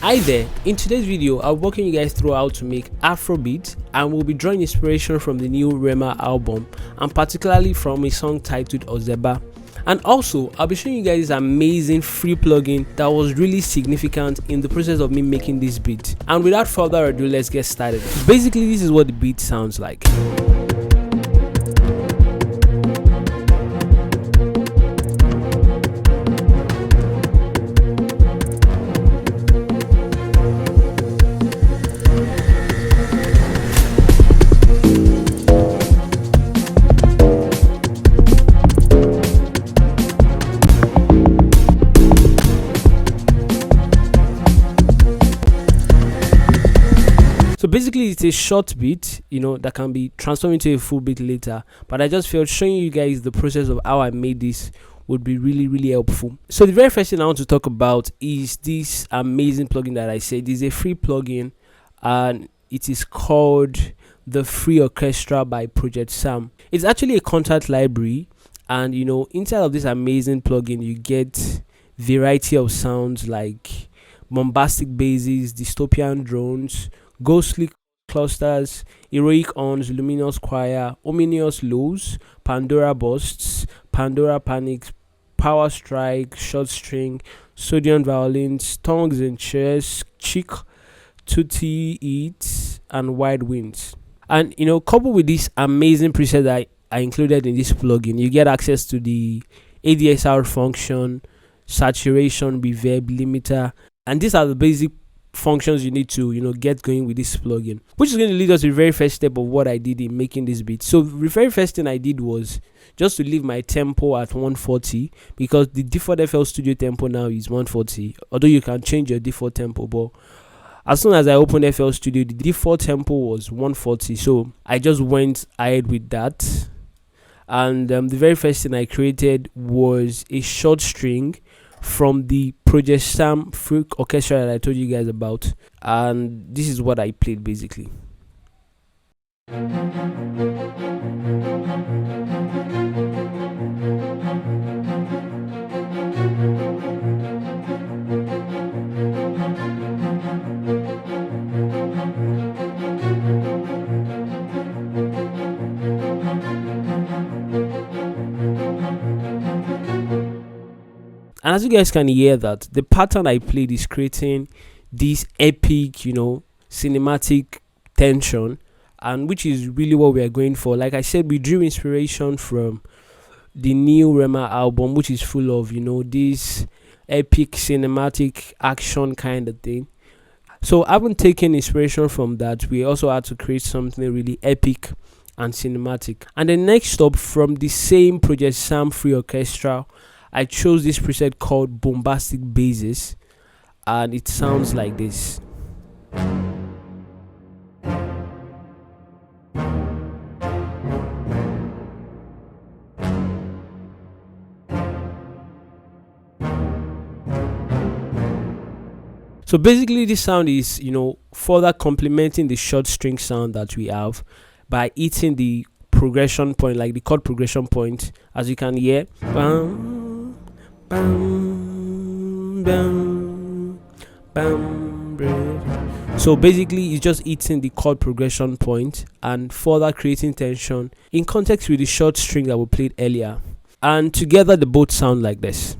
Hi there, in today's video I'll be walking you guys through how to make Afrobeat, and we'll be drawing inspiration from the new Rema album and particularly from a song titled Ozeba. And also I'll be showing you guys this amazing free plugin that was really significant in the process of me making this beat. And without further ado, let's get started. Basically, this is what the beat sounds like. So basically it's a short beat, that can be transformed into a full beat later, but I just felt showing you guys the process of how I made this would be really helpful. So the very first thing I want to talk about is this amazing plugin that I said is a free plugin, and it is called the Free Orchestra by Project Sam. It's actually a content library, and inside of this amazing plugin you get variety of sounds like bombastic basses, dystopian drones, ghostly clusters, heroic horns, luminous choir, ominous lows, Pandora bursts, Pandora panics, power strike, short string, sodium violins, tongues and chairs, chick, tutti eats, and wide winds. And coupled with this amazing preset that I included in this plugin, you get access to the ADSR function, saturation, reverb, limiter, and these are the basic functions you need to get going with this plugin, which is going to lead us to the very first step of what I did in making this beat. So the very first thing I did was just to leave my tempo at 140, because the default FL Studio tempo now is 140, although you can change your default tempo, but as soon as I opened FL Studio, the default tempo was 140, so I just went ahead with that. And the very first thing I created was a short string from the Project Sam Free Orchestra that I told you guys about, and this is what I played basically. And as you guys can hear, that the pattern I played is creating this epic, cinematic tension, and which is really what we are going for. Like I said, we drew inspiration from the new Rema album, which is full of, this epic cinematic action kind of thing. So having taken inspiration from that, we also had to create something really epic and cinematic. And the next up, from the same Project Sam Free Orchestra, I chose this preset called Bombastic Basses, and it sounds like this. So basically this sound is, further complementing the short string sound that we have by hitting the progression point, like the chord progression point, as you can hear. So basically it's just hitting the chord progression point and further creating tension in context with the short string that we played earlier, and together they both sound like this.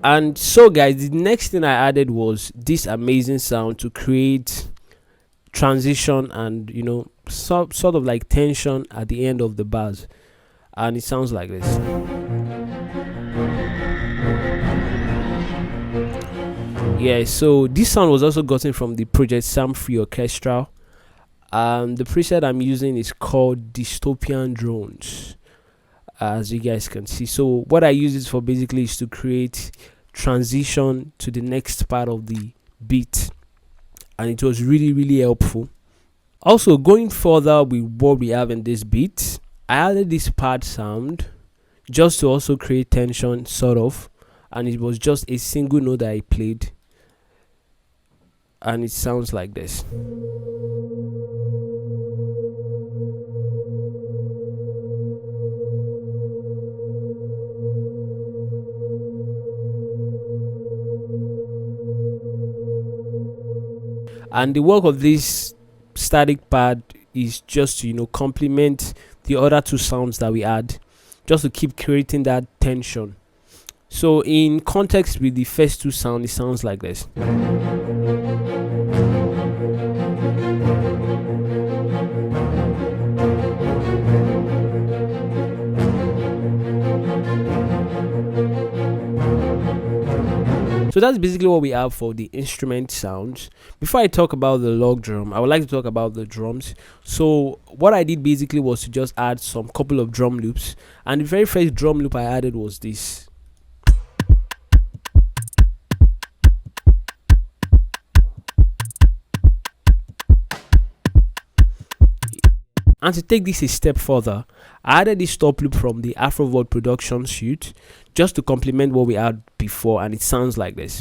And so guys, the next thing I added was this amazing sound to create transition and sort of like tension at the end of the bars, and it sounds like this. Yeah, so this sound was also gotten from the Project Sam Free Orchestra, and the preset I'm using is called Dystopian Drones, as you guys can see. So what I use it for basically is to create transition to the next part of the beat, and it was really helpful. Also, going further with what we have in this beat, I added this pad sound just to also create tension, sort of, and it was just a single note that I played, and it sounds like this. And the work of this static pad is just to, complement the other two sounds that we add, just to keep creating that tension. So in context with the first two sounds, it sounds like this. So that's basically what we have for the instrument sounds. Before I talk about the log drum, I would like to talk about the drums. So what I did basically was to just add some couple of drum loops, and the very first drum loop I added was this. And to take this a step further, I added this stop loop from the Afrobeat production suite just to complement what we had before, and it sounds like this.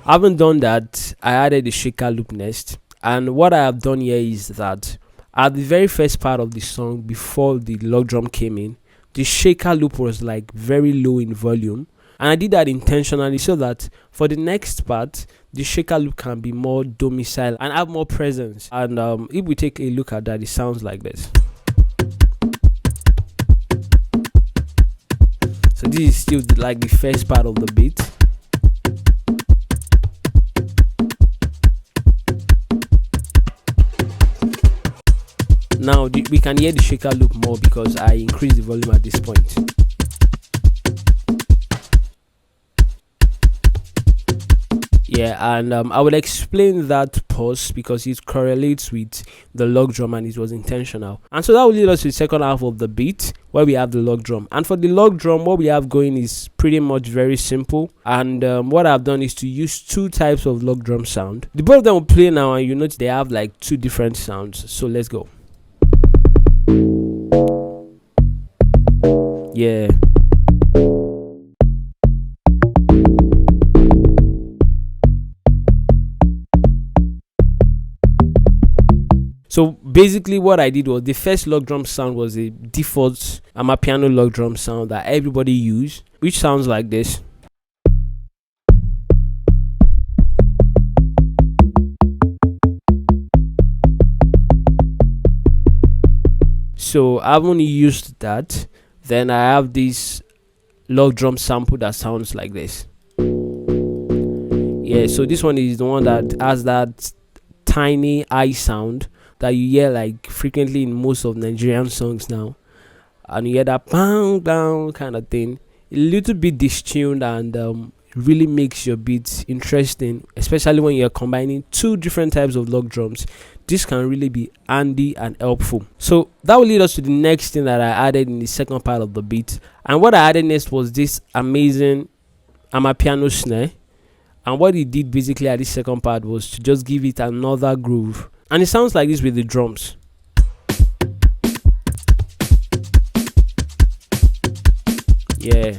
I haven't done that. I added the shaker loop next, and what I have done here is that at the very first part of the song, before the log drum came in, the shaker loop was like very low in volume, and I did that intentionally so that for the next part the shaker loop can be more domicile and have more presence. And if we take a look at that, it sounds like this. So this is still like the first part of the beat. Now we can hear the shaker loop more because I increased the volume at this point. Yeah, and I will explain that pause because it correlates with the log drum and it was intentional. And so that will lead us to the second half of the beat where we have the log drum. And for the log drum, what we have going is pretty much very simple. And what I've done is to use two types of log drum sound. The both of them will play now, and you notice they have like two different sounds. So let's go. Yeah. So basically what I did was the first log drum sound was a default Amapiano log drum sound that everybody use, which sounds like this. So I've only used that. Then I have this log drum sample that sounds like this. Yeah, so this one is the one that has that tiny I sound that you hear like frequently in most of Nigerian songs now, and you hear that bang bang kind of thing, a little bit distuned, and really makes your beats interesting, especially when you're combining two different types of log drums. This can really be handy and helpful. So that will lead us to the next thing that I added in the second part of the beat, and what I added next was this amazing Amapiano Snare. And what he did basically at this second part was to just give it another groove, and it sounds like this with the drums. Yeah.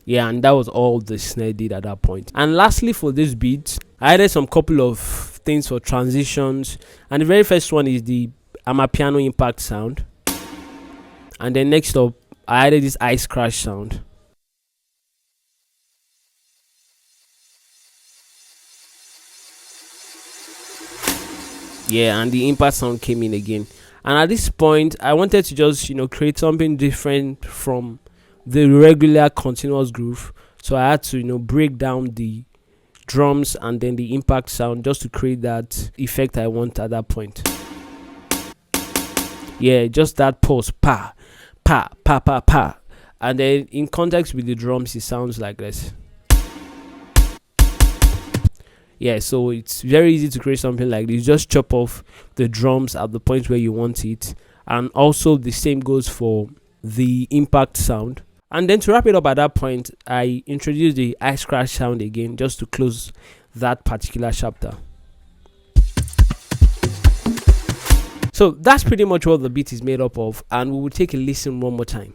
Yeah, and that was all the snare did at that point. And lastly, for this beat, I added some couple of things for transitions, and the very first one is the Amapiano impact sound, and then next up I added this ice crash sound. Yeah, and the impact sound came in again. And at this point I wanted to just create something different from the regular continuous groove, so I had to break down the drums and then the impact sound just to create that effect I want at that point. Yeah, just that pause, pa pa pa pa pa, and then in context with the drums it sounds like this. Yeah, so it's very easy to create something like this. Just chop off the drums at the point where you want it, and also the same goes for the impact sound. And then to wrap it up at that point, I introduced the ice crash sound again just to close that particular chapter. So that's pretty much what the beat is made up of, and we will take a listen one more time.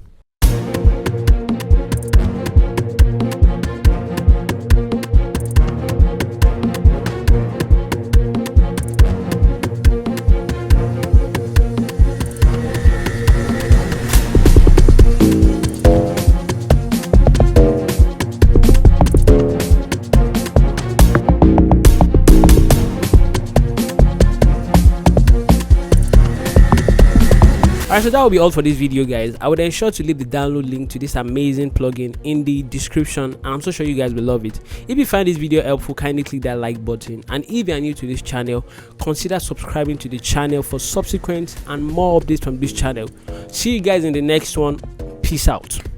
Alright, so that will be all for this video, guys. I would ensure to leave the download link to this amazing plugin in the description, and I'm so sure you guys will love it. If you find this video helpful, kindly click that like button, and if you are new to this channel, consider subscribing to the channel for subsequent and more updates from this channel. See you guys in the next one. Peace out.